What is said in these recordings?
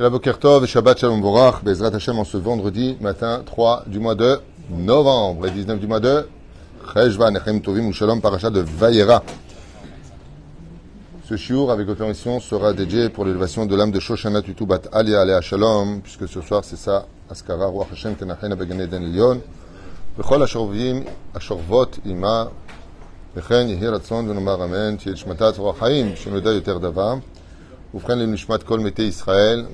La Boker Tov et Shabbat Shalom Vorach, Bezrat Hashem en ce vendredi matin 3 du mois de novembre et 19 du mois de Cheshvan, Echem Tovim ou Shalom, paracha de Vayera. Ce shiur avec autorisation sera dédié pour l'élévation de l'âme de Shoshana Tutu Bat Alia Alea Shalom, puisque ce soir c'est ça, Askara Ruach Hashem Tenachena Began Eden Elyon, Bechol Ashorvim, Ashorvot Ima, Bechen Yehi Ratzon Venomar Amen, Tiel Shmatat Ruach Haim, Shenoda Yoter Davar, Oufren le Nishmat Kol Mete Israël,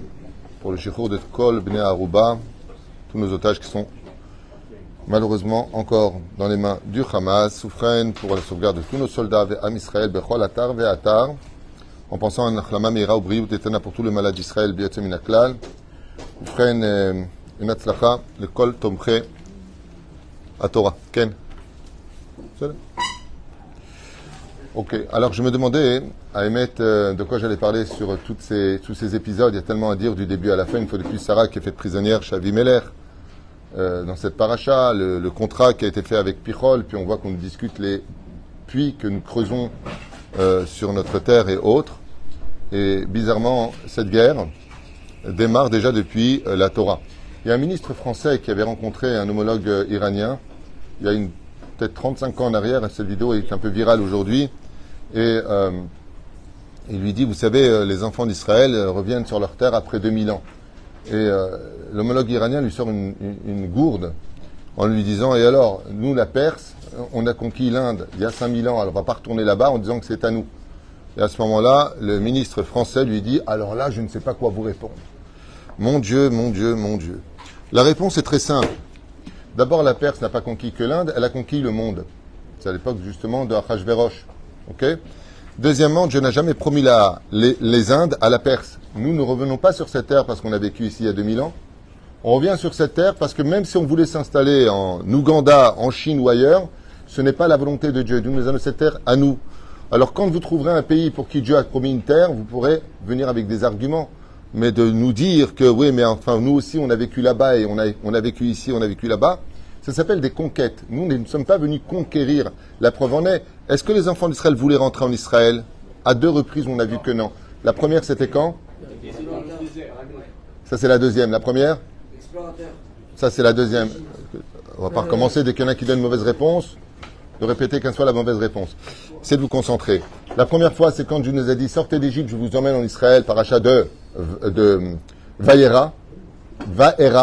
pour le shiur de Kol Bnei Aruba, tous nos otages qui sont malheureusement encore dans les mains du Hamas, Oufren pour la sauvegarde de tous nos soldats, Am Israël, Bechol Atar Ve'atar, en pensant à Nachlama Meira ou Briut Etana pour tous les malades d'Israël, Biatzem Minaklal, Oufren une Atzlacha, le Kol Tomche à Torah. Ken. Ok, alors je me demandais, à émettre de quoi j'allais parler sur tous ces épisodes. Il y a tellement à dire du début à la fin. Une fois de plus, Sarah qui est faite prisonnière chez Avimelech, dans cette paracha, le contrat qui a été fait avec Pichol, puis on voit qu'on discute les puits que nous creusons sur notre terre et autres. Et bizarrement, cette guerre démarre déjà depuis la Torah. Il y a un ministre français qui avait rencontré un homologue iranien, il y a peut-être 35 ans en arrière, et cette vidéo est un peu virale aujourd'hui, et il lui dit, vous savez, les enfants d'Israël reviennent sur leur terre après 2000 ans. Et l'homologue iranien lui sort une gourde en lui disant, et alors, nous, la Perse, on a conquis l'Inde il y a 5000 ans, alors on ne va pas retourner là-bas en disant que c'est à nous. Et à ce moment-là, le ministre français lui dit, alors là, je ne sais pas quoi vous répondre. Mon Dieu, mon Dieu, mon Dieu. La réponse est très simple. D'abord, la Perse n'a pas conquis que l'Inde, elle a conquis le monde. C'est à l'époque justement de Achashverosh. Okay. Deuxièmement, Dieu n'a jamais promis les Indes à la Perse. Nous ne revenons pas sur cette terre parce qu'on a vécu ici il y a 2000 ans. On revient sur cette terre parce que même si on voulait s'installer en Ouganda, en Chine ou ailleurs, ce n'est pas la volonté de Dieu. Dieu nous a donné cette terre à nous. Alors quand vous trouverez un pays pour qui Dieu a promis une terre, vous pourrez venir avec des arguments. Mais de nous dire que oui, mais enfin nous aussi on a vécu là-bas et on a vécu ici, on a vécu là-bas, ça s'appelle des conquêtes. Nous ne sommes pas venus conquérir. La preuve en est. Est-ce que les enfants d'Israël voulaient rentrer en Israël? À 2 reprises, on a vu que non. La première, c'était quand? Ça, c'est la deuxième. La première? Ça, c'est la deuxième. On va pas recommencer dès qu'il y en a qui donnent une mauvaise réponse, de répéter qu'un soit la mauvaise réponse. C'est de vous concentrer. La première fois, c'est quand Dieu nous a dit, sortez d'Égypte, je vous emmène en Israël, paracha de Vayera,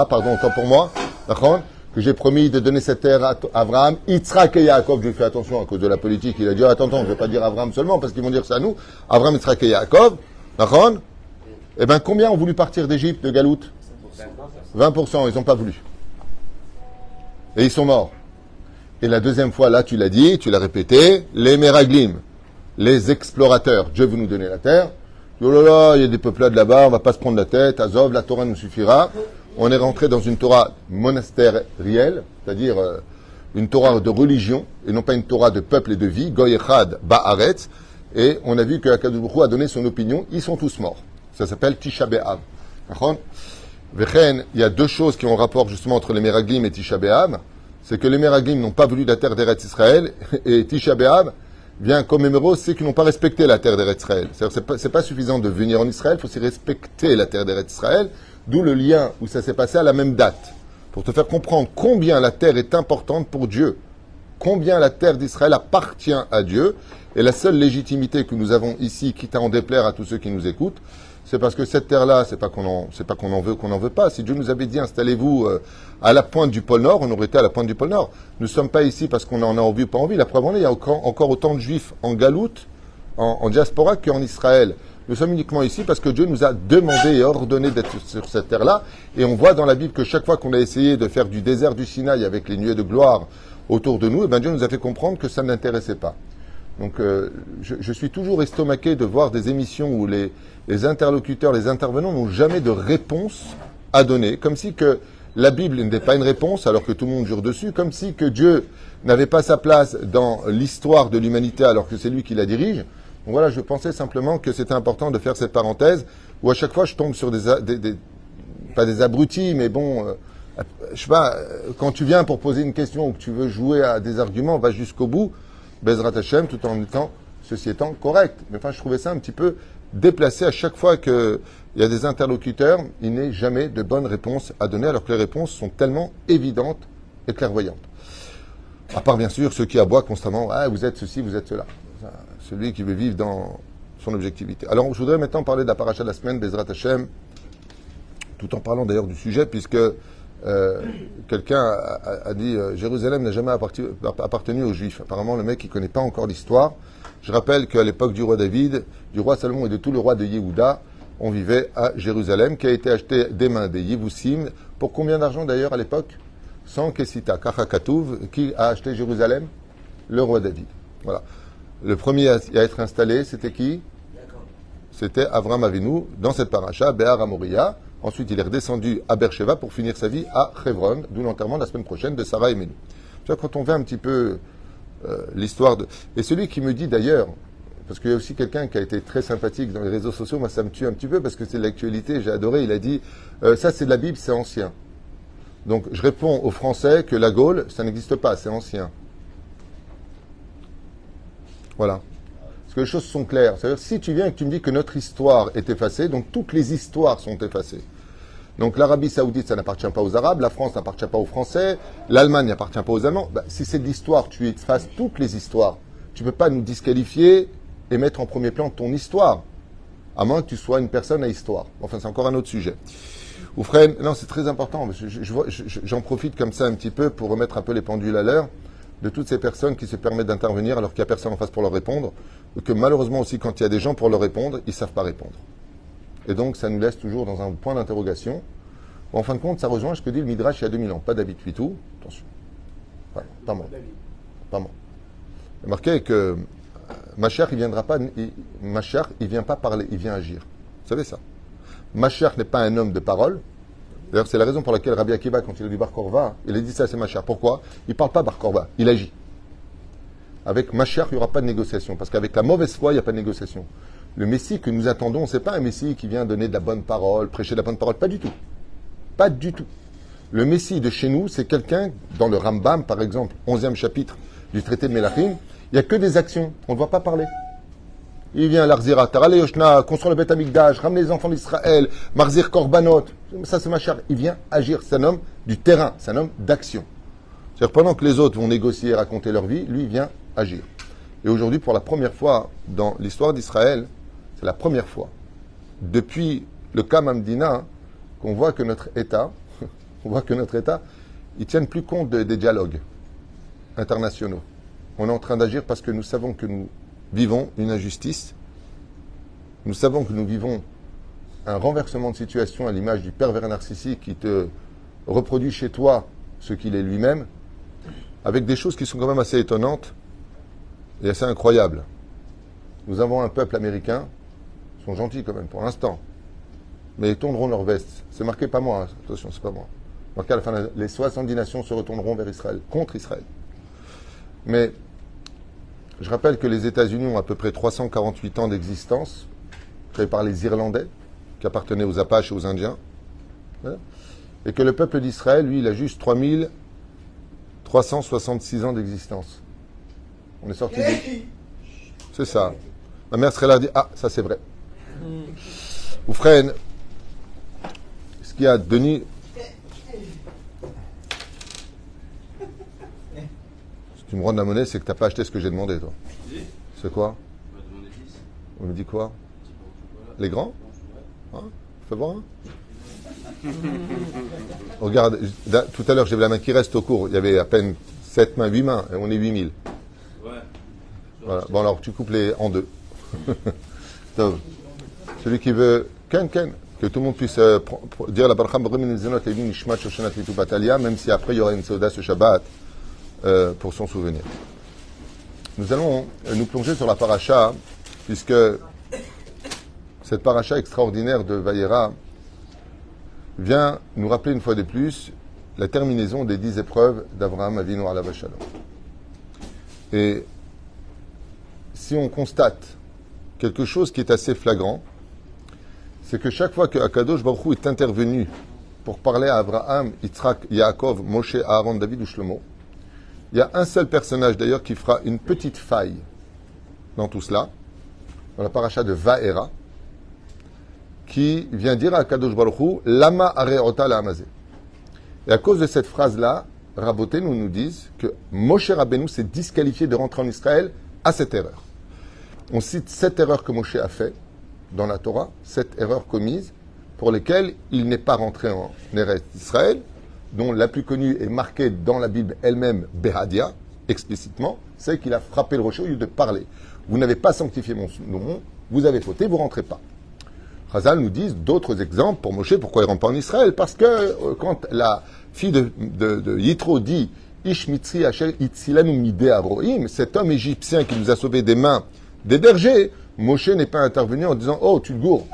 pardon, autant pour moi, d'accord, que j'ai promis de donner cette terre à Abraham, Yitzhak et Yaakov. Je fais attention à cause de la politique. Il a dit, attends, je ne vais pas dire Abraham seulement, parce qu'ils vont dire ça à nous. Abraham, Yitzhak et Yaakov, d'accord. Eh bien, combien ont voulu partir d'Égypte, de Galoute? 20%, ils n'ont pas voulu. Et ils sont morts. Et la deuxième fois, là, tu l'as dit, tu l'as répété, les Meraglim, les explorateurs. Dieu veut nous donner la terre. Oh là là, il y a des peuplades là-bas, on va pas se prendre la tête. Azov, la Torah nous suffira. On est rentré dans une Torah monastérielle, c'est-à-dire une Torah de religion, et non pas une Torah de peuple et de vie, Goy Echad Ba'aretz, et on a vu que Akadosh Baruch Hu a donné son opinion, ils sont tous morts. Ça s'appelle Tisha B'Av. Vechen, il y a 2 choses qui ont rapport justement entre les Meraglim et Tisha B'Av, c'est que les Meraglim n'ont pas voulu la terre d'Eretz Israël, et Tisha B'Av vient commémorer ceux qui n'ont pas respecté la terre d'Eretz Israël. C'est pas suffisant de venir en Israël, il faut aussi respecter la terre d'Eretz Israël, d'où le lien où ça s'est passé à la même date. Pour te faire comprendre combien la terre est importante pour Dieu, combien la terre d'Israël appartient à Dieu, et la seule légitimité que nous avons ici, quitte à en déplaire à tous ceux qui nous écoutent, c'est parce que cette terre-là, c'est pas qu'on en veut pas. Si Dieu nous avait dit installez-vous à la pointe du pôle Nord, on aurait été à la pointe du pôle Nord. Nous ne sommes pas ici parce qu'on en a envie ou pas envie. La preuve en est, il y a encore autant de Juifs en Galoute, en diaspora, qu'en Israël. Nous sommes uniquement ici parce que Dieu nous a demandé et ordonné d'être sur cette terre-là. Et on voit dans la Bible que chaque fois qu'on a essayé de faire du désert du Sinaï avec les nuées de gloire autour de nous, Dieu nous a fait comprendre que ça ne l'intéressait pas. Donc je suis toujours estomaqué de voir des émissions où les interlocuteurs, les intervenants n'ont jamais de réponse à donner, comme si que la Bible n'était pas une réponse alors que tout le monde jure dessus, comme si que Dieu n'avait pas sa place dans l'histoire de l'humanité alors que c'est lui qui la dirige. Donc voilà, je pensais simplement que c'était important de faire cette parenthèse où à chaque fois je tombe sur pas des abrutis, mais bon, je sais pas, quand tu viens pour poser une question ou que tu veux jouer à des arguments, va jusqu'au bout, Bezrat Hashem, tout en étant, ceci étant correct. Mais enfin, je trouvais ça un petit peu déplacé à chaque fois qu'il y a des interlocuteurs, il n'est jamais de bonne réponse à donner, alors que les réponses sont tellement évidentes et clairvoyantes. À part bien sûr ceux qui aboient constamment, ah vous êtes ceci, vous êtes cela. Celui qui veut vivre dans son objectivité. Alors je voudrais maintenant parler de la paracha de la semaine, Bezrat Hashem, tout en parlant d'ailleurs du sujet, puisque quelqu'un a dit Jérusalem n'a jamais appartenu aux Juifs. Apparemment le mec il ne connaît pas encore l'histoire. Je rappelle qu'à l'époque du roi David, du roi Salomon et de tout le roi de Yehuda, on vivait à Jérusalem, qui a été acheté des mains des Yébussim. Pour combien d'argent d'ailleurs à l'époque? 100 Kessita, Kachakatouv. Qui a acheté Jérusalem? Le roi David. Voilà. Le premier à être installé, c'était qui? C'était Avram Avinu, dans cette paracha, Béar Amoria. Ensuite, il est redescendu à Beersheba pour finir sa vie à Hebron, d'où l'enterrement la semaine prochaine de Sarah et Menou. Quand on voit un petit peu l'histoire de... Et celui qui me dit d'ailleurs, parce qu'il y a aussi quelqu'un qui a été très sympathique dans les réseaux sociaux, moi ça me tue un petit peu parce que c'est de l'actualité, j'ai adoré, il a dit ça c'est de la Bible, c'est ancien. Donc je réponds aux Français que la Gaule, ça n'existe pas, c'est ancien. Voilà. Parce que les choses sont claires. C'est-à-dire si tu viens et que tu me dis que notre histoire est effacée, donc toutes les histoires sont effacées. Donc l'Arabie Saoudite, ça n'appartient pas aux Arabes, la France n'appartient pas aux Français, l'Allemagne n'appartient pas aux Allemands. Si c'est de l'histoire, tu effaces toutes les histoires. Tu ne peux pas nous disqualifier et mettre en premier plan ton histoire, à moins que tu sois une personne à histoire. Enfin, c'est encore un autre sujet. Oufren, non, c'est très important. J'en profite comme ça un petit peu pour remettre un peu les pendules à l'heure de toutes ces personnes qui se permettent d'intervenir alors qu'il n'y a personne en face pour leur répondre, ou que malheureusement aussi quand il y a des gens pour leur répondre, ils ne savent pas répondre. Et donc, ça nous laisse toujours dans un point d'interrogation. Bon, en fin de compte, ça rejoint ce que dit le Midrash il y a 2000 ans. Pas David Huitou, attention. Pas moi. Pas moi. Il est marqué que Mashiach, il viendra pas. Mashiach, il vient pas parler, il vient agir. Vous savez ça? Mashiach n'est pas un homme de parole. D'ailleurs, c'est la raison pour laquelle Rabbi Akiva, quand il a vu Bar Korva, il a dit ça, c'est Mashiach. Pourquoi? Il ne parle pas Bar Korva, il agit. Avec Mashiach, il n'y aura pas de négociation. Parce qu'avec la mauvaise foi, il n'y a pas de négociation. Le Messie que nous attendons, ce n'est pas un Messie qui vient donner de la bonne parole, prêcher de la bonne parole. Pas du tout. Pas du tout. Le Messie de chez nous, c'est quelqu'un, dans le Rambam, par exemple, 11e chapitre du traité de Melachim, il n'y a que des actions. On ne voit pas parler. Il vient à l'Arzira, Tarale Yoshna, construire le Beth Amikdash, ramener les enfants d'Israël, Marzir Korbanot. Ça, c'est Mashiach. Il vient agir. C'est un homme du terrain. C'est un homme d'action. C'est-à-dire, pendant que les autres vont négocier et raconter leur vie, lui, il vient agir. Et aujourd'hui, pour la première fois dans l'histoire d'Israël, c'est la première fois, depuis le cas Mamdina, qu'on voit que notre État, ils tiennent plus compte des dialogues internationaux. On est en train d'agir parce que nous savons que nous vivons une injustice. Nous savons que nous vivons un renversement de situation à l'image du pervers narcissique qui te reproduit chez toi ce qu'il est lui-même, avec des choses qui sont quand même assez étonnantes et assez incroyables. Nous avons un peuple américain, ils sont gentils quand même pour l'instant, mais ils tourneront leur veste. C'est marqué pas moi, hein. Attention, c'est pas moi. Marqué à la fin, les 70 nations se retourneront vers Israël, contre Israël. Mais je rappelle que les États-Unis ont à peu près 348 ans d'existence, créés par les Irlandais, qui appartenaient aux Apaches et aux Indiens, et que le peuple d'Israël, lui, il a juste 3366 ans d'existence. On est sorti du... C'est ça. Ma mère serait là et dit, ah, ça c'est vrai. Oufren, ce qu'il y a, Denis... Si tu me rends de la monnaie, c'est que tu n'as pas acheté ce que j'ai demandé, toi. C'est quoi? On me dit quoi? Les grands? Hein? Fais voir. Hein? Regarde, tout à l'heure, j'ai vu la main qui reste au cours. Il y avait à peine 7 mains, 8 mains, et on est 8000. Voilà. Bon, alors, tu coupes les en deux. Donc, celui qui veut, Ken, que tout le monde puisse dire la Baruch même si après il y aura une Seuda ce Shabbat pour son souvenir. Nous allons nous plonger sur la paracha, puisque cette paracha extraordinaire de Vayera vient nous rappeler une fois de plus la terminaison des 10 épreuves d'Abraham Avinu alav shalom. Et si on constate quelque chose qui est assez flagrant, c'est que chaque fois que Akadosh Baruch Hu est intervenu pour parler à Abraham, Yitzhak, Yaakov, Moshe, Aaron, David ou Shlomo, il y a un seul personnage d'ailleurs qui fera une petite faille dans tout cela, dans la paracha de Va'era, qui vient dire à Kadosh Baruch Hu, Lama areota la amazé. Et à cause de cette phrase-là, Raboté nous disent que Moshe Rabbeinu s'est disqualifié de rentrer en Israël à cette erreur. On cite 7 erreurs que Moshe a fait dans la Torah, 7 erreurs commises pour lesquelles il n'est pas rentré en Eretz Israël, dont la plus connue est marquée dans la Bible elle-même, Behadia, explicitement, c'est qu'il a frappé le rocher au lieu de parler. Vous n'avez pas sanctifié mon nom, vous avez fauté, vous ne rentrez pas. Chazal nous dit d'autres exemples pour Moshe, pourquoi il ne rentre pas en Israël. Parce que quand la fille de Yitro dit Ish Mitzri Asher Itzilanu Mide Aroim, cet homme égyptien qui nous a sauvés des mains des bergers, Moshe n'est pas intervenu en disant oh, tu te gourres,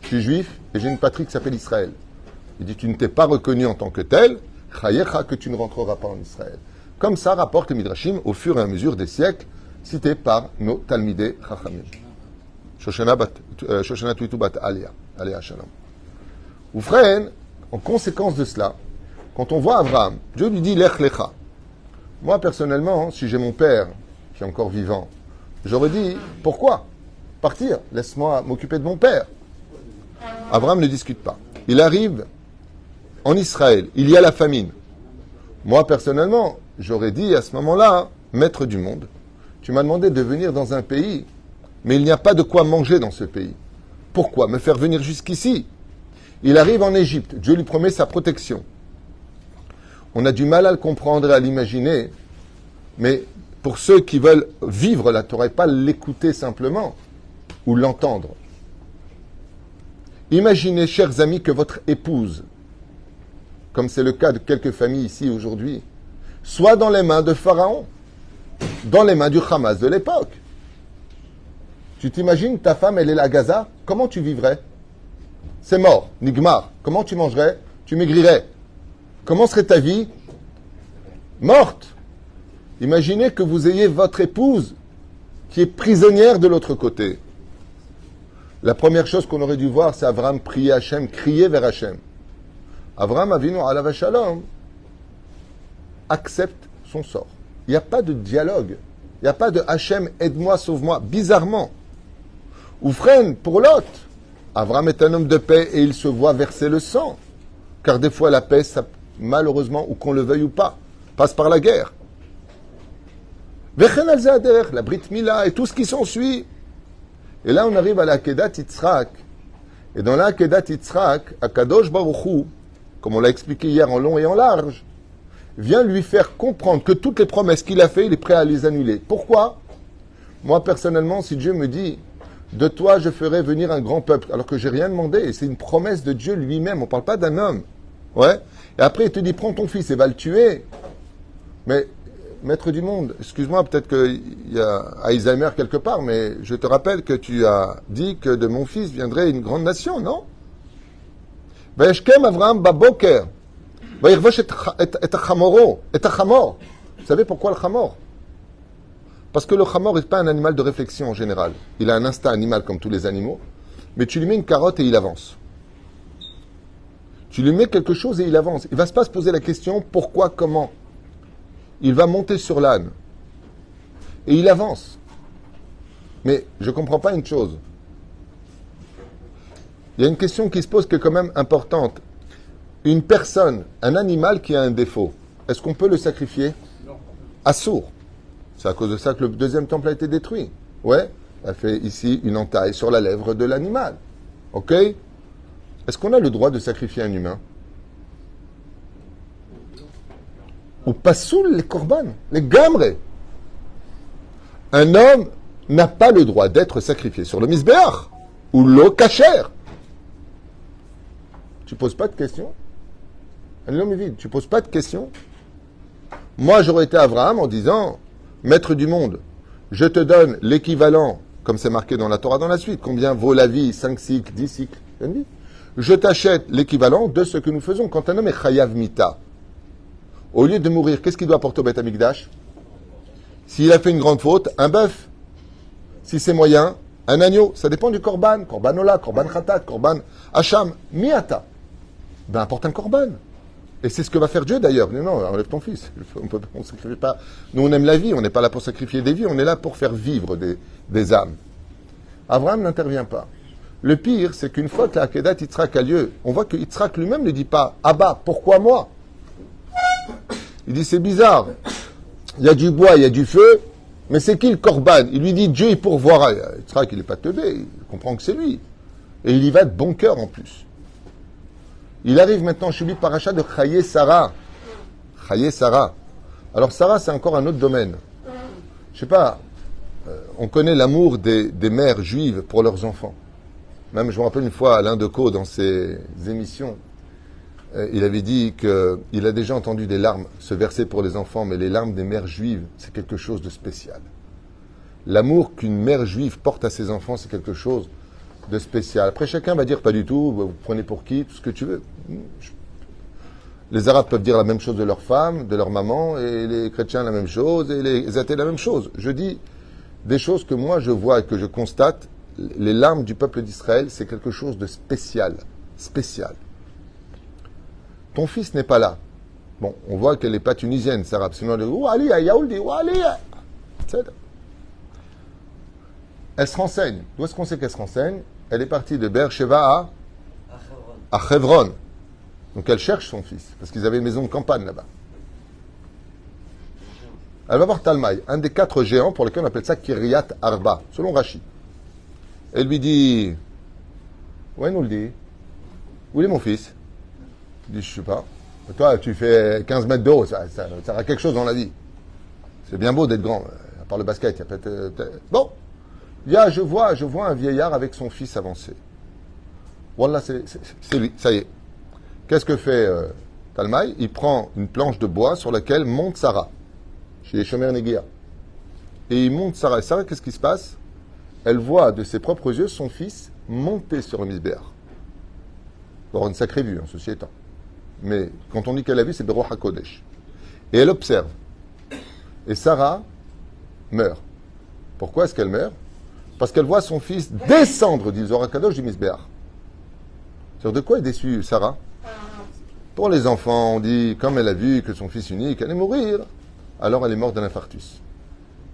je suis juif et j'ai une patrie qui s'appelle Israël. Il dit tu ne t'es pas reconnu en tant que tel, chayecha, que tu ne rentreras pas en Israël. Comme ça rapporte le Midrashim au fur et à mesure des siècles, cités par nos Talmidei Chachamim. Shoshana Tuitu Bat Alia Shalom. Oufren, en conséquence de cela, quand on voit Abraham, Dieu lui dit Lech Lecha. Moi, personnellement, si j'ai mon père qui est encore vivant, j'aurais dit pourquoi partir? Laisse-moi m'occuper de mon père. Abraham ne discute pas. Il arrive en Israël, il y a la famine. Moi, personnellement, j'aurais dit à ce moment-là, maître du monde, tu m'as demandé de venir dans un pays, mais il n'y a pas de quoi manger dans ce pays. Pourquoi me faire venir jusqu'ici? Il arrive en Égypte, Dieu lui promet sa protection. On a du mal à le comprendre et à l'imaginer, mais pour ceux qui veulent vivre la Torah et pas l'écouter simplement, ou l'entendre. Imaginez, chers amis, que votre épouse, comme c'est le cas de quelques familles ici aujourd'hui, soit dans les mains de Pharaon, dans les mains du Hamas de l'époque. Tu t'imagines, ta femme, elle est là à Gaza, comment tu vivrais? C'est mort, Nigmar. Comment tu mangerais? Tu maigrirais. Comment serait ta vie? Morte. Imaginez que vous ayez votre épouse qui est prisonnière de l'autre côté. La première chose qu'on aurait dû voir, c'est Abraham prier Hachem, crier vers Hachem. Abraham Avinu alav shalom accepte son sort. Il n'y a pas de dialogue. Il n'y a pas de Hachem, aide-moi, sauve-moi. Bizarrement. Oufren, pour Lot, Abraham est un homme de paix et il se voit verser le sang. Car des fois, la paix, ça, malheureusement, ou qu'on le veuille ou pas, passe par la guerre. Vechen al-Zader, la Brit Mila et tout ce qui s'ensuit. Et là, on arrive à la Akedat Yitzhak. Et dans la Akedat Yitzhak, Akadosh Baruch Hu, comme on l'a expliqué hier en long et en large, vient lui faire comprendre que toutes les promesses qu'il a faites, il est prêt à les annuler. Pourquoi? Moi, personnellement, si Dieu me dit de toi, je ferai venir un grand peuple, alors que j'ai rien demandé, et c'est une promesse de Dieu lui-même, on ne parle pas d'un homme. Ouais. Et après, il te dit, prends ton fils et va le tuer. Mais, maître du monde, excuse-moi, peut-être qu'il y a Alzheimer quelque part, mais je te rappelle que tu as dit que de mon fils viendrait une grande nation, non? Vayeshkem Avraham baboker. Vayirvosh et achamoro. Et achamor. Vous savez pourquoi le chamor? Parce que le chamor n'est pas un animal de réflexion en général. Il a un instinct animal comme tous les animaux. Mais tu lui mets une carotte et il avance. Tu lui mets quelque chose et il avance. Il ne va pas se poser la question pourquoi, comment. Il va monter sur l'âne. Et il avance. Mais je ne comprends pas une chose. Il y a une question qui se pose qui est quand même importante. Une personne, un animal qui a un défaut, est-ce qu'on peut le sacrifier? Non. Assour. C'est à cause de ça que le deuxième temple a été détruit. Ouais, elle fait ici une entaille sur la lèvre de l'animal. Ok? Est-ce qu'on a le droit de sacrifier un humain? Ou pas sous les korban, les gamres. Un homme n'a pas le droit d'être sacrifié sur le misbéach ou l'eau cachère. Tu poses pas de questions? Un homme est vide. Tu poses pas de questions? Moi, j'aurais été Abraham en disant, maître du monde, je te donne l'équivalent, comme c'est marqué dans la Torah dans la suite, combien vaut la vie, 5 cycles, 10 cycles, je t'achète l'équivalent de ce que nous faisons. Quand un homme est chayav mita, au lieu de mourir, qu'est-ce qu'il doit apporter au Beth Amikdash? S'il a fait une grande faute, un bœuf. Si c'est moyen, un agneau. Ça dépend du korban. Korban ola, korban khatat, korban hacham, miata. Ben, apporte un korban. Et c'est ce que va faire Dieu d'ailleurs. Non, enlève ton fils. On ne sacrifie pas. Nous, on aime la vie. On n'est pas là pour sacrifier des vies. On est là pour faire vivre des âmes. Abraham n'intervient pas. Le pire, c'est qu'une fois que la Akedat Yitzhak a lieu, on voit que Yitzhak lui-même ne dit pas « Abba, pourquoi moi ?» Il dit « C'est bizarre. Il y a du bois, il y a du feu, mais c'est qui le Korban ?» Il lui dit « Dieu, il pourvoira. » Yitzhak, il n'est pas teubé, il comprend que c'est lui. Et il y va de bon cœur en plus. Il arrive maintenant chez lui paracha de Chaye Sarah. Chaye Sarah. Alors Sarah, c'est encore un autre domaine. Je sais pas, on connaît l'amour des mères juives pour leurs enfants. Même, je me rappelle une fois, Alain Decaux, dans ses émissions, il avait dit qu'il a déjà entendu des larmes se verser pour les enfants, mais les larmes des mères juives, c'est quelque chose de spécial. L'amour qu'une mère juive porte à ses enfants, c'est quelque chose de spécial. Après, chacun va dire pas du tout, vous prenez pour qui, tout ce que tu veux. Les Arabes peuvent dire la même chose de leur femme, de leur maman, et les chrétiens la même chose, et les athées la même chose. Je dis des choses que moi je vois et que je constate. Les larmes du peuple d'Israël, c'est quelque chose de spécial. Spécial. Ton fils n'est pas là. Bon, on voit qu'elle n'est pas tunisienne, Sarah. Sinon, elle dit, elle se renseigne. D'où est-ce qu'on sait qu'elle se renseigne? Elle est partie de Beersheba à Hebron. Donc elle cherche son fils, parce qu'ils avaient une maison de campagne là-bas. Elle va voir Talmaï, un des 4 géants pour lesquels on appelle ça Kiryat Arba, selon Rashi. Elle lui dit, ouais, nous le dit. Où est mon fils? Il dit, je sais pas. Toi, tu fais 15 mètres de haut, ça a quelque chose dans la vie. C'est bien beau d'être grand, à part le basket. Il y a peut-être... Bon, il y a, je vois un vieillard avec son fils avancer. Voilà, c'est lui, ça y est. Qu'est-ce que fait Talmaï? Il prend une planche de bois sur laquelle monte Sarah, chez les Shomer Negia. Et il monte Sarah. Et Sarah, qu'est-ce qui se passe? Elle voit de ses propres yeux son fils monter sur le misbéach. Il va avoir une sacrée vue, ceci étant. Mais quand on dit qu'elle a vu, c'est Beroch HaKodesh. Et elle observe. Et Sarah meurt. Pourquoi est-ce qu'elle meurt? Parce qu'elle voit son fils descendre, dit Zohar HaKadosh, du misbéach. C'est-à-dire, de quoi est déçue Sarah? Pour les enfants, on dit, comme elle a vu que son fils unique allait mourir, alors elle est morte d'un infarctus.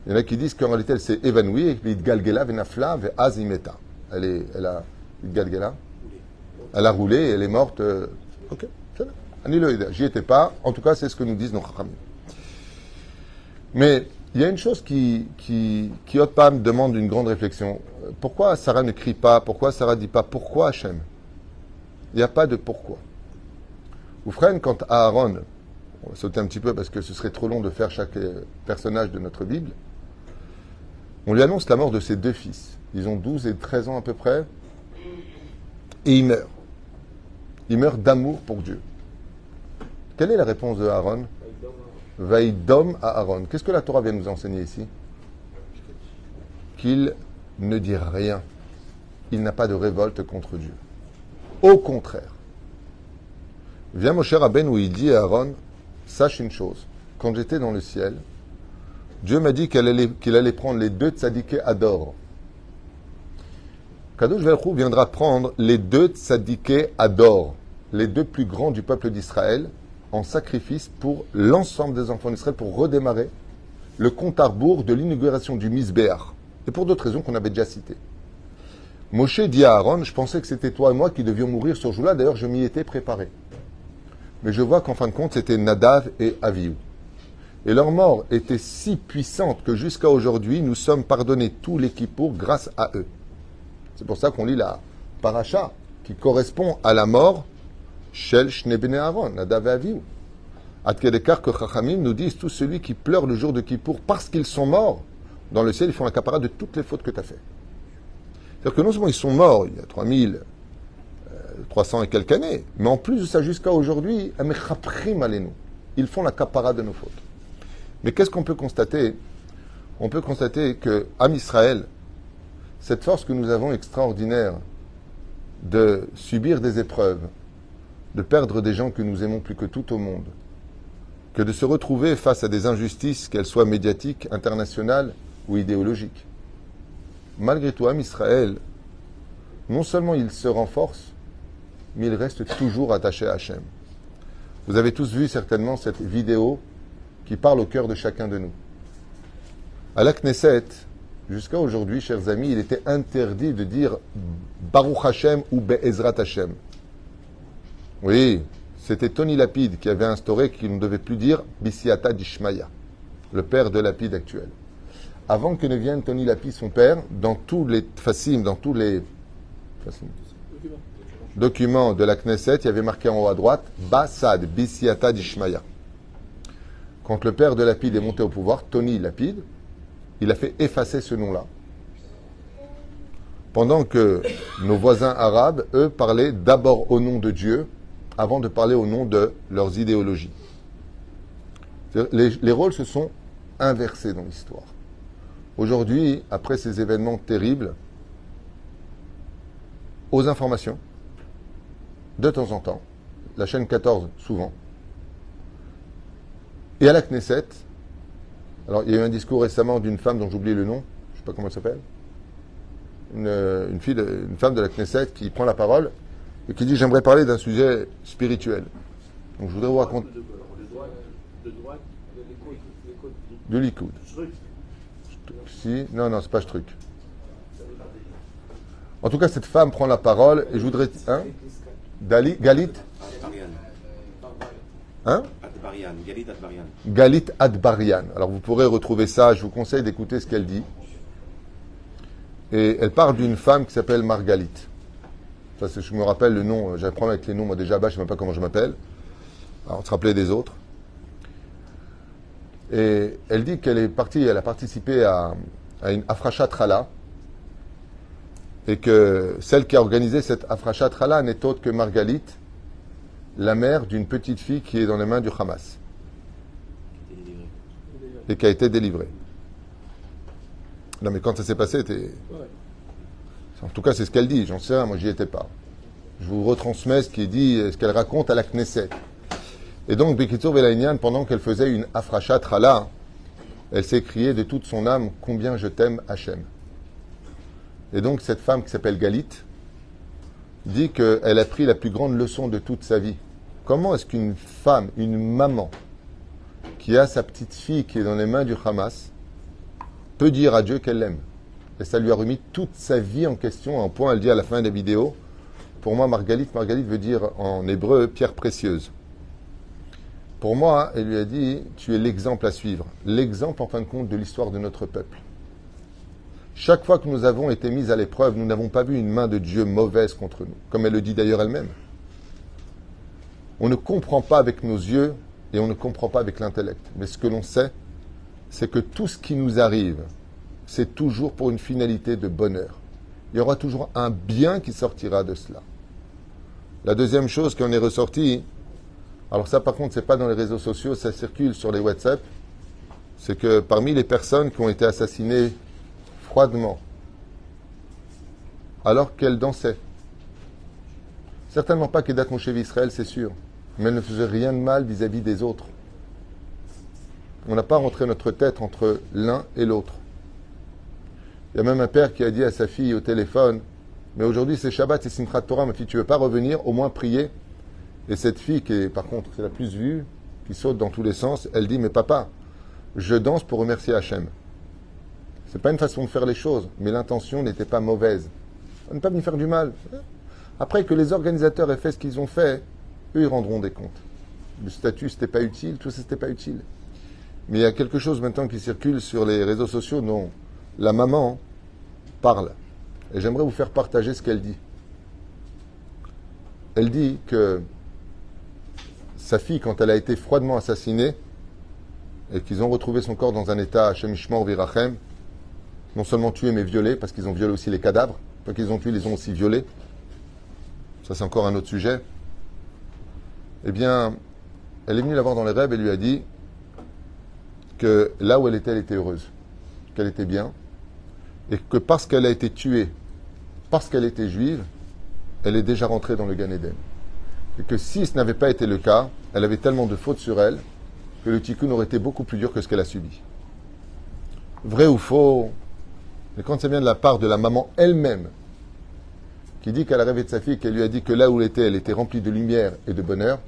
Il y en a qui disent qu'en réalité, elle s'est évanouie, et puis Galgela, Venafla, Ve'azimeta. Elle a Galgela. Elle a roulé, et elle est morte. Ok, c'est bien. J'y étais pas. En tout cas, c'est ce que nous disent nos Chachamim. Mais il y a une chose qui Otpam demande une grande réflexion. Pourquoi Sarah ne crie pas? Pourquoi Sarah ne dit pas pourquoi Hachem? Il n'y a pas de pourquoi. Ou frère, quand Aaron, on va sauter un petit peu parce que ce serait trop long de faire chaque personnage de notre Bible, on lui annonce la mort de ses 2 fils. Ils ont 12 et 13 ans à peu près, et ils meurent. Ils meurent d'amour pour Dieu. Quelle est la réponse de Aaron? Vaïdom à Aaron. Qu'est-ce que la Torah vient nous enseigner ici? Qu'il ne dit rien. Il n'a pas de révolte contre Dieu. Au contraire. Vient Moshe Rabbeinu où il dit à Aaron, sache une chose, quand j'étais dans le ciel, Dieu m'a dit qu'il allait prendre les 2 tzadikés Ador. Kadosh Baruch Hu viendra prendre les 2 tzadikés Ador, les 2 plus grands du peuple d'Israël, en sacrifice pour l'ensemble des enfants d'Israël, pour redémarrer le compte à rebours de l'inauguration du Misbéach, et pour d'autres raisons qu'on avait déjà citées. Moshe dit à Aaron, je pensais que c'était toi et moi qui devions mourir ce jour-là, d'ailleurs je m'y étais préparé. Mais je vois qu'en fin de compte, c'était Nadav et Avihu. Et leur mort était si puissante que jusqu'à aujourd'hui, nous sommes pardonnés tous les Kippour grâce à eux. C'est pour ça qu'on lit la paracha qui correspond à la mort Shel Shnei Bnei Aaron, Nadav et Avihu. Ad Kedekar que Chachamim nous disent, tous celui qui pleure le jour de Kippour parce qu'ils sont morts, dans le ciel, ils font la capara de toutes les fautes que tu as faites. C'est-à-dire que non seulement ils sont morts il y a 3300 et quelques années, mais en plus de ça, jusqu'à aujourd'hui, ils font la capara de nos fautes. Mais qu'est-ce qu'on peut constater? On peut constater que, Am Israël, cette force que nous avons extraordinaire de subir des épreuves, de perdre des gens que nous aimons plus que tout au monde, que de se retrouver face à des injustices, qu'elles soient médiatiques, internationales ou idéologiques. Malgré tout, Am Israël, non seulement il se renforce, mais il reste toujours attaché à Hachem. Vous avez tous vu certainement cette vidéo qui parle au cœur de chacun de nous. À la Knesset, Jusqu'à aujourd'hui, chers amis, il était interdit de dire Baruch Hashem ou Be'ezrat Hashem. Oui, c'était Tony Lapide qui avait instauré qu'il ne devait plus dire Bisiata Dishmaya, le père de Lapide actuel. Avant que ne vienne Tony Lapide, son père, dans tous les fassim, dans tous les documents de la Knesset, il y avait marqué en haut à droite Basad Bisiata Dishmaya. Quand le père de Lapide est monté au pouvoir, Tony Lapide, il a fait effacer ce nom-là. Pendant que nos voisins arabes, eux, parlaient d'abord au nom de Dieu, avant de parler au nom de leurs idéologies. Les rôles se sont inversés dans l'histoire. Aujourd'hui, après ces événements terribles, aux informations, de temps en temps, la chaîne 14 souvent, et à la Knesset. Alors, il y a eu un discours récemment d'une femme dont j'oublie le nom, je ne sais pas comment elle s'appelle, une femme de la Knesset qui prend la parole et qui dit « J'aimerais parler d'un sujet spirituel ». Donc, je voudrais vous raconter... De droite, de Likoud. Si, non, c'est pas Struck. En tout cas, cette femme prend la parole et je voudrais... Hein? Galit? Hein? Galit Adbarian. Alors vous pourrez retrouver ça, je vous conseille d'écouter ce qu'elle dit. Et elle parle d'une femme qui s'appelle Margalit. Ça, je me rappelle le nom, j'ai un problème avec les noms, moi déjà, je ne sais même pas comment je m'appelle. Alors, on se rappelait des autres. Et elle dit qu'elle est partie, elle a participé à une Afrashat Chala, et que celle qui a organisé cette Afrashat Chala n'est autre que Margalit, la mère d'une petite fille qui est dans les mains du Hamas et qui a été délivrée. Non, mais quand ça s'est passé, en tout cas, c'est ce qu'elle dit. J'en sais rien, moi, j'y étais pas. Je vous retransmets ce qu'elle raconte à la Knesset. Et donc, Bekitsur Velaïnian, pendant qu'elle faisait une Afrashat Chala, elle s'est criée de toute son âme combien je t'aime, Hachem. Et donc, cette femme qui s'appelle Galit dit qu'elle a pris la plus grande leçon de toute sa vie. Comment est-ce qu'une femme, une maman, qui a sa petite fille qui est dans les mains du Hamas, peut dire à Dieu qu'elle l'aime? Et ça lui a remis toute sa vie en question. À un point, elle dit à la fin des vidéos, pour moi, Margalit veut dire en hébreu pierre précieuse. Pour moi, elle lui a dit, tu es l'exemple à suivre. L'exemple, en fin de compte, de l'histoire de notre peuple. Chaque fois que nous avons été mis à l'épreuve, nous n'avons pas vu une main de Dieu mauvaise contre nous, comme elle le dit d'ailleurs elle-même. On ne comprend pas avec nos yeux et on ne comprend pas avec l'intellect. Mais ce que l'on sait, c'est que tout ce qui nous arrive, c'est toujours pour une finalité de bonheur. Il y aura toujours un bien qui sortira de cela. La deuxième chose qui en est ressortie, alors ça par contre, c'est pas dans les réseaux sociaux, ça circule sur les WhatsApp, c'est que parmi les personnes qui ont été assassinées froidement, alors qu'elles dansaient, certainement pas qu'Edat Moshe Israël, c'est sûr, mais elles ne faisaient rien de mal vis-à-vis des autres. On n'a pas rentré notre tête entre l'un et l'autre. Il y a même un père qui a dit à sa fille au téléphone, mais aujourd'hui c'est Shabbat, c'est Simchat Torah, ma fille, tu veux pas revenir, au moins prier? Et cette fille, qui est par contre, c'est la plus vue, qui saute dans tous les sens, elle dit, mais papa, je danse pour remercier Hachem. C'est pas une façon de faire les choses, mais l'intention n'était pas mauvaise. On n'est pas venu faire du mal. Après que les organisateurs aient fait ce qu'ils ont fait, eux, ils rendront des comptes. Le statut, c'était pas utile, tout ça, c'était pas utile. Mais il y a quelque chose maintenant qui circule sur les réseaux sociaux dont la maman parle. Et j'aimerais vous faire partager ce qu'elle dit. Elle dit que sa fille, quand elle a été froidement assassinée, et qu'ils ont retrouvé son corps dans un état Hashem Yishmor Virachem, non seulement tué mais violé, parce qu'ils ont violé aussi les cadavres, pas qu'ils ont tué, ils les ont aussi violés. Ça, c'est encore un autre sujet. Eh bien, elle est venue la voir dans les rêves et lui a dit que là où elle était heureuse, qu'elle était bien, et que parce qu'elle a été tuée, parce qu'elle était juive, elle est déjà rentrée dans le Gan Eden. Et que si ce n'avait pas été le cas, elle avait tellement de fautes sur elle que le tikkun aurait été beaucoup plus dur que ce qu'elle a subi. Vrai ou faux? Mais quand ça vient de la part de la maman elle-même, qui dit qu'elle a rêvé de sa fille, qu'elle lui a dit que là où elle était remplie de lumière et de bonheur,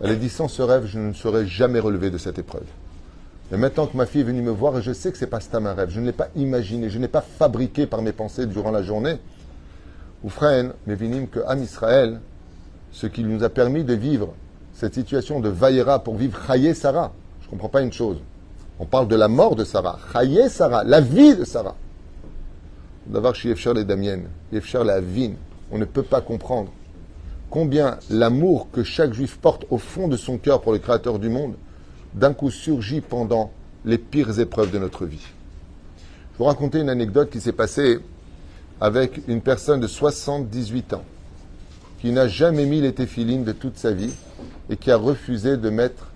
elle a dit, sans ce rêve, je ne serais jamais relevé de cette épreuve. Et maintenant que ma fille est venue me voir, et je sais que c'est pas Stam un rêve, je ne l'ai pas imaginé, je n'ai pas fabriqué par mes pensées durant la journée. Oufren, Mevinim, que Am Israël, ce qui nous a permis de vivre cette situation de Vaïra pour vivre Chaye Sarah. Je ne comprends pas une chose. On parle de la mort de Sarah. Chaye Sarah, la vie de Sarah. D'avoir chez Yefcher les Damien, Yefcher la Vine. On ne peut pas comprendre combien l'amour que chaque juif porte au fond de son cœur pour le Créateur du monde, d'un coup surgit pendant les pires épreuves de notre vie. Je vais vous raconter une anecdote qui s'est passée avec une personne de 78 ans qui n'a jamais mis les téphilines de toute sa vie et qui a refusé de mettre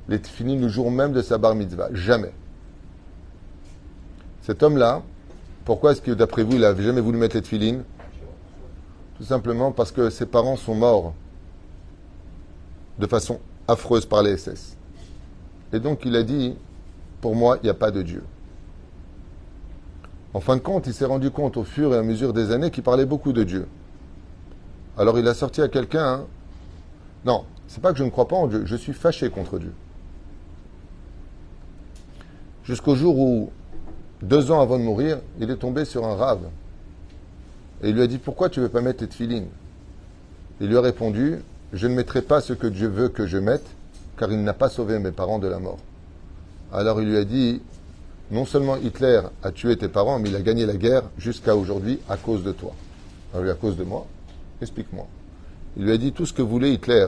les téphilines le jour même de sa bar mitzvah. Jamais. Cet homme-là, pourquoi est-ce que d'après vous, il n'avait jamais voulu mettre les téphilines? Tout simplement parce que ses parents sont morts de façon affreuse par les SS. Et donc il a dit, pour moi, il n'y a pas de Dieu. En fin de compte, il s'est rendu compte au fur et à mesure des années qu'il parlait beaucoup de Dieu. Alors il a sorti à quelqu'un, non, c'est pas que je ne crois pas en Dieu, je suis fâché contre Dieu. Jusqu'au jour où, 2 ans avant de mourir, il est tombé sur un rave. Et il lui a dit, pourquoi tu ne veux pas mettre tes tefilines? Il lui a répondu, je ne mettrai pas ce que Dieu veut que je mette, car il n'a pas sauvé mes parents de la mort. Alors il lui a dit, non seulement Hitler a tué tes parents, mais il a gagné la guerre jusqu'à aujourd'hui à cause de toi. Alors lui, à cause de moi? Explique-moi. Il lui a dit, tout ce que voulait Hitler,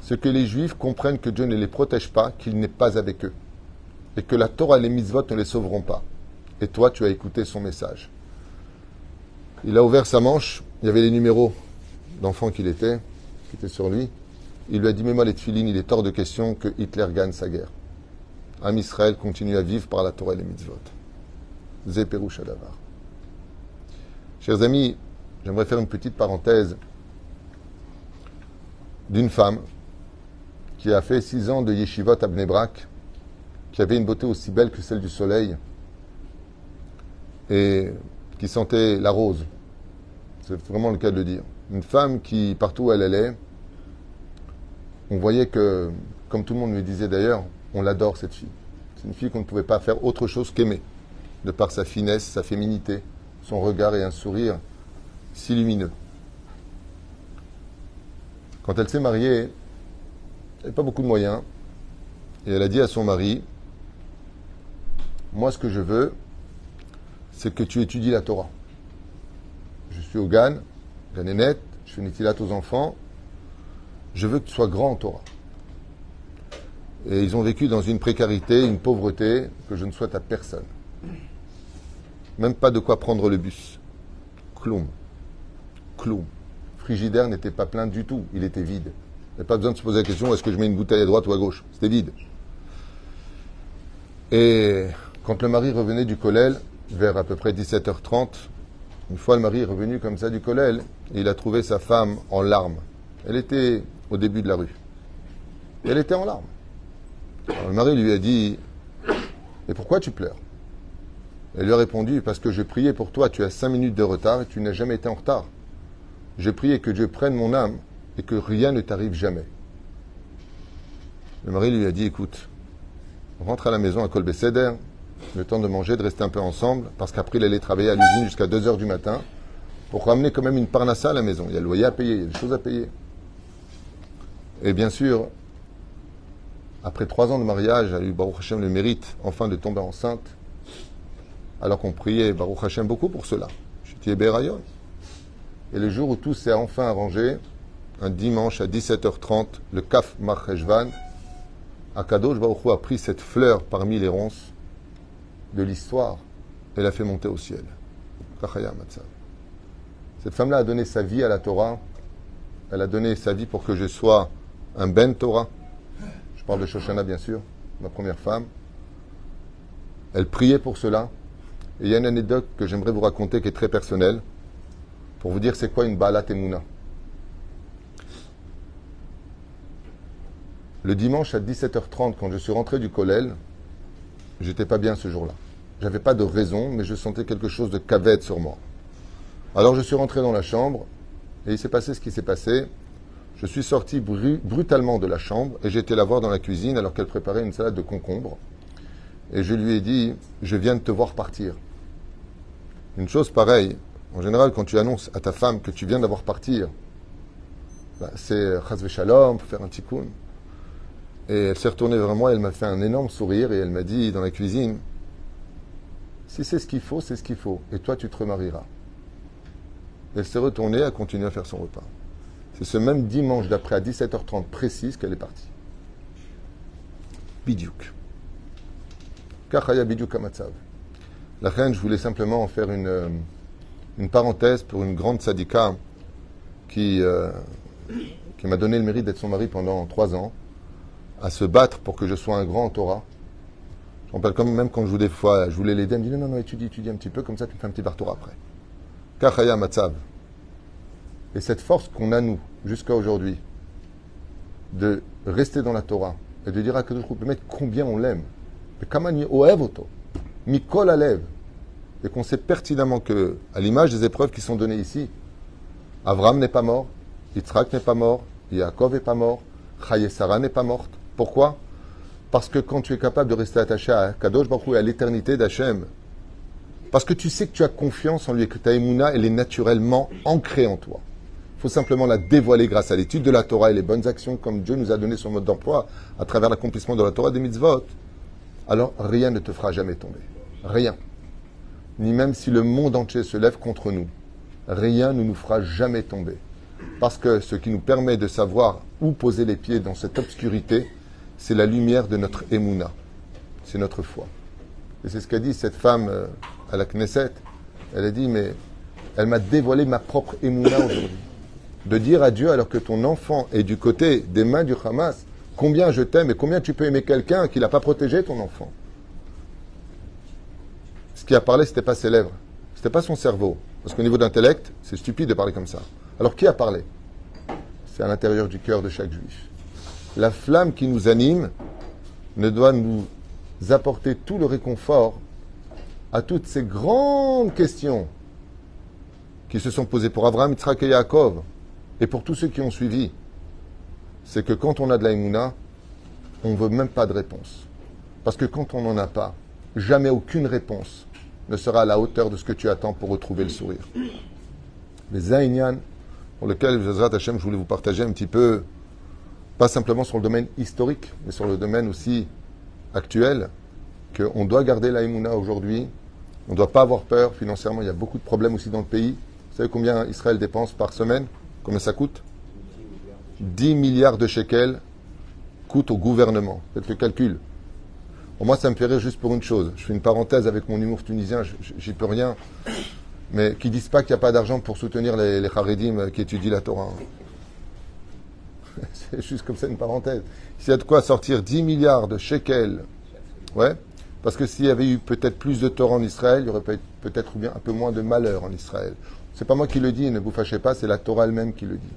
c'est que les Juifs comprennent que Dieu ne les protège pas, qu'il n'est pas avec eux, et que la Torah et les mitzvot ne les sauveront pas. Et toi, tu as écouté son message. Il a ouvert sa manche, il y avait les numéros d'enfant qui étaient sur lui. Il lui a dit, mets-moi les tefilines, il est hors de question que Hitler gagne sa guerre. Am Israël continue à vivre par la Torah et les mitzvot. Zé Perouch Adavar. Chers amis, j'aimerais faire une petite parenthèse d'une femme qui a fait 6 ans de yeshivot à Bnei Brak, qui avait une beauté aussi belle que celle du soleil et qui sentait la rose. C'est vraiment le cas de le dire. Une femme qui, partout où elle allait, on voyait que, comme tout le monde me disait d'ailleurs, on l'adore cette fille. C'est une fille qu'on ne pouvait pas faire autre chose qu'aimer, de par sa finesse, sa féminité, son regard et un sourire si lumineux. Quand elle s'est mariée, elle n'avait pas beaucoup de moyens, et elle a dit à son mari, moi ce que je veux, c'est que tu étudies la Torah. Je suis au Gan Ganénet, je fais une étilate aux enfants, je veux que tu sois grand en Torah. Et ils ont vécu dans une précarité, une pauvreté que je ne souhaite à personne. Même pas de quoi prendre le bus. Kloum. Kloum. Frigidaire n'était pas plein du tout, il était vide. Il n'y a pas besoin de se poser la question, est-ce que je mets une bouteille à droite ou à gauche? C'était vide. Et quand le mari revenait du kollel, vers à peu près 17h30, une fois le mari est revenu comme ça du kollel, et il a trouvé sa femme en larmes. Elle était au début de la rue. Et elle était en larmes. Alors le mari lui a dit, « Et pourquoi tu pleures ?» Elle lui a répondu, « Parce que je priais pour toi, tu as 5 minutes de retard et tu n'as jamais été en retard. Je priais que Dieu prenne mon âme et que rien ne t'arrive jamais. » Le mari lui a dit, « Écoute, rentre à la maison à Kol Beseder, le temps de manger, de rester un peu ensemble, parce qu'après il allait travailler à l'usine jusqu'à 2h du matin pour ramener quand même une parnassa à la maison. Il y a le loyer à payer, il y a des choses à payer. » Et bien sûr, après 3 ans de mariage, elle a eu Baruch Hashem le mérite enfin de tomber enceinte, alors qu'on priait Baruch Hashem beaucoup pour cela. Et le jour où tout s'est enfin arrangé, un dimanche à 17h30, le Kaf Mar Cheshvan, Akadosh Baruch Hu a pris cette fleur parmi les ronces de l'histoire et l'a fait monter au ciel. Cette femme-là a donné sa vie à la Torah. Elle a donné sa vie pour que je sois un Ben Torah. Je parle de Shoshana, bien sûr, ma première femme. Elle priait pour cela. Et il y a une anecdote que j'aimerais vous raconter qui est très personnelle pour vous dire c'est quoi une Baalat Emouna. Le dimanche à 17h30, quand je suis rentré du kollel, j'étais pas bien ce jour-là. J'avais pas de raison, mais je sentais quelque chose de kaved sur moi. Alors je suis rentré dans la chambre et il s'est passé ce qui s'est passé. Je suis sorti brutalement de la chambre et j'ai été la voir dans la cuisine alors qu'elle préparait une salade de concombre. Et je lui ai dit, je viens de te voir partir. Une chose pareille, en général, quand tu annonces à ta femme que tu viens d'avoir partir, c'est chas v'shalom, pour faire un tikkun. Et elle s'est retournée vers moi, elle m'a fait un énorme sourire et elle m'a dit dans la cuisine, si c'est ce qu'il faut, c'est ce qu'il faut. Et toi, tu te remarieras. Elle s'est retournée, a continué à faire son repas. C'est ce même dimanche d'après, à 17h30 précise, qu'elle est partie. Bidiouk. Kachaya bidiouk amatzav. La reine, je voulais simplement faire une parenthèse pour une grande sadika qui m'a donné le mérite d'être son mari pendant 3 ans, à se battre pour que je sois un grand en Torah. Je me rappelle quand même quand je voulais des fois, je voulais l'aider, elle me dit non, étudie un petit peu, comme ça tu me fais un petit bar Torah après. Kachaya matzav. Et cette force qu'on a, nous, jusqu'à aujourd'hui, de rester dans la Torah et de dire à Kadosh Baruch Hu, combien on l'aime, Mikol Alev, et qu'on sait pertinemment que, à l'image des épreuves qui sont données ici, Abraham n'est pas mort, Yitzhak n'est pas mort, Yaakov n'est pas mort, Chaye Sarah n'est pas morte. Pourquoi? Parce que quand tu es capable de rester attaché à Kadosh Baruch Hu et à l'éternité d'Hachem, parce que tu sais que tu as confiance en lui et que ta émouna, elle est naturellement ancrée en toi. Il faut simplement la dévoiler grâce à l'étude de la Torah et les bonnes actions comme Dieu nous a donné son mode d'emploi à travers l'accomplissement de la Torah des mitzvot. Alors rien ne te fera jamais tomber. Rien. Ni même si le monde entier se lève contre nous. Rien ne nous fera jamais tomber. Parce que ce qui nous permet de savoir où poser les pieds dans cette obscurité, c'est la lumière de notre émouna. C'est notre foi. Et c'est ce qu'a dit cette femme à la Knesset. Elle a dit, mais elle m'a dévoilé ma propre émouna aujourd'hui. De dire à Dieu, alors que ton enfant est du côté des mains du Hamas, combien je t'aime et combien tu peux aimer quelqu'un qui n'a pas protégé ton enfant. Ce qui a parlé, ce n'était pas ses lèvres, ce n'était pas son cerveau. Parce qu'au niveau d'intellect, c'est stupide de parler comme ça. Alors qui a parlé? C'est à l'intérieur du cœur de chaque juif. La flamme qui nous anime ne doit nous apporter tout le réconfort à toutes ces grandes questions qui se sont posées pour Abraham, Yitzhak et Yaakov, et pour tous ceux qui ont suivi. C'est que quand on a de la émouna, on ne veut même pas de réponse. Parce que quand on n'en a pas, jamais aucune réponse ne sera à la hauteur de ce que tu attends pour retrouver le sourire. Les Zaïnian, pour lequel, je voulais vous partager un petit peu, pas simplement sur le domaine historique, mais sur le domaine aussi actuel, qu'on doit garder la émouna aujourd'hui. On ne doit pas avoir peur. Financièrement, il y a beaucoup de problèmes aussi dans le pays. Vous savez combien Israël dépense par semaine? Combien ça coûte? 10 milliards de shekels coûtent au gouvernement. Faites le calcul. Pour moi, ça me fait rire juste pour une chose. Je fais une parenthèse avec mon humour tunisien, j'y peux rien. Mais qui disent pas qu'il n'y a pas d'argent pour soutenir les Haredim qui étudient la Torah. C'est juste comme ça une parenthèse. S'il y a de quoi sortir 10 milliards de shekels, ouais, parce que s'il y avait eu peut-être plus de Torah en Israël, il y aurait peut-être bien un peu moins de malheur en Israël. C'est pas moi qui le dis, ne vous fâchez pas, c'est la Torah elle-même qui le dit.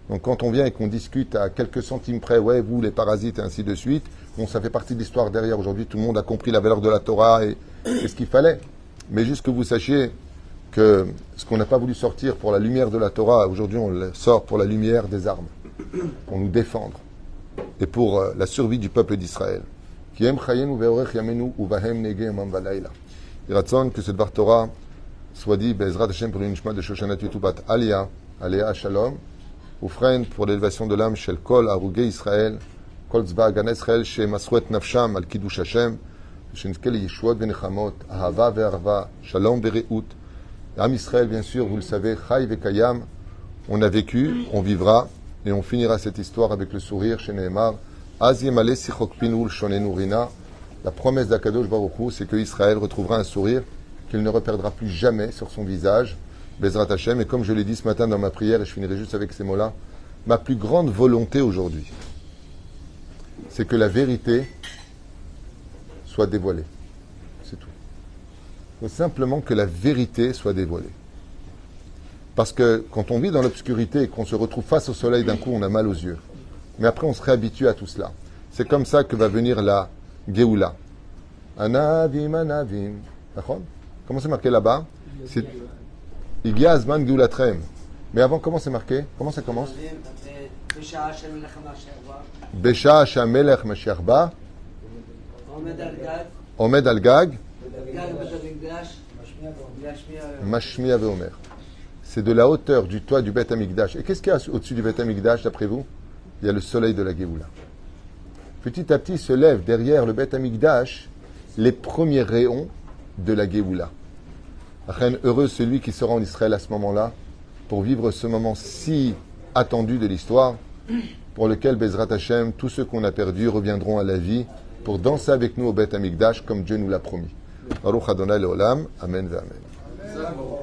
Donc quand on vient et qu'on discute à quelques centimes près, ouais, vous les parasites et ainsi de suite, bon, ça fait partie de l'histoire derrière. Aujourd'hui, tout le monde a compris la valeur de la Torah et ce qu'il fallait. Mais juste que vous sachiez que ce qu'on n'a pas voulu sortir pour la lumière de la Torah, aujourd'hui on le sort pour la lumière des armes, pour nous défendre et pour la survie du peuple d'Israël. Il raconte que ce Dvar Torah soit dit Bezrat Hashem pour l'unishma de Shoshanat Yutubat Aliyah, Aliyah Shalom, Oufren pour l'élévation de l'âme Shel Kol Arugei Israël, Kol Tzva Gan Israël She Maswet Nafsham Al Kiddush Hashem, Shenizke Yeshuot Venechamot, Ahava Ve'arva, Shalom Ve'reut. Am Israël, bien sûr, vous le savez, Chai Ve'Kayam, on a vécu, on vivra, et on finira cette histoire avec le sourire chez Nehemar. Az Yemale Sichok Pinul Shonenu Rina. La promesse d'Akadosh Baruch Hu, c'est que Israël retrouvera un sourire qu'il ne reperdra plus jamais sur son visage. Bezrat Hashem, et comme je l'ai dit ce matin dans ma prière, et je finirai juste avec ces mots-là, ma plus grande volonté aujourd'hui, c'est que la vérité soit dévoilée. C'est tout. Il faut simplement que la vérité soit dévoilée. Parce que quand on vit dans l'obscurité et qu'on se retrouve face au soleil, d'un coup, on a mal aux yeux. Mais après, on se réhabitue à tout cela. C'est comme ça que va venir la Géoula. Anavim, Anavim. Comment c'est marqué là-bas? C'est Igia Azman Géoulatrem. Mais avant, comment c'est marqué? Comment ça commence? Besha Shamelech Mashiach Ba, Omed al Gag, Mashmiya Veomer. C'est de la hauteur du toit du Beth Amikdash. Et qu'est-ce qu'il y a au-dessus du Beth Amikdash, d'après vous? Il y a le soleil de la Géoula. Petit à petit se lèvent derrière le Beth Amikdash les premiers rayons de la Géoula. Heureux celui qui sera en Israël à ce moment-là pour vivre ce moment si attendu de l'histoire, pour lequel Bezrat Hashem, tous ceux qu'on a perdus reviendront à la vie pour danser avec nous au Beth Amikdash comme Dieu nous l'a promis. Baruch Adonai Leolam. Amen ve Amen.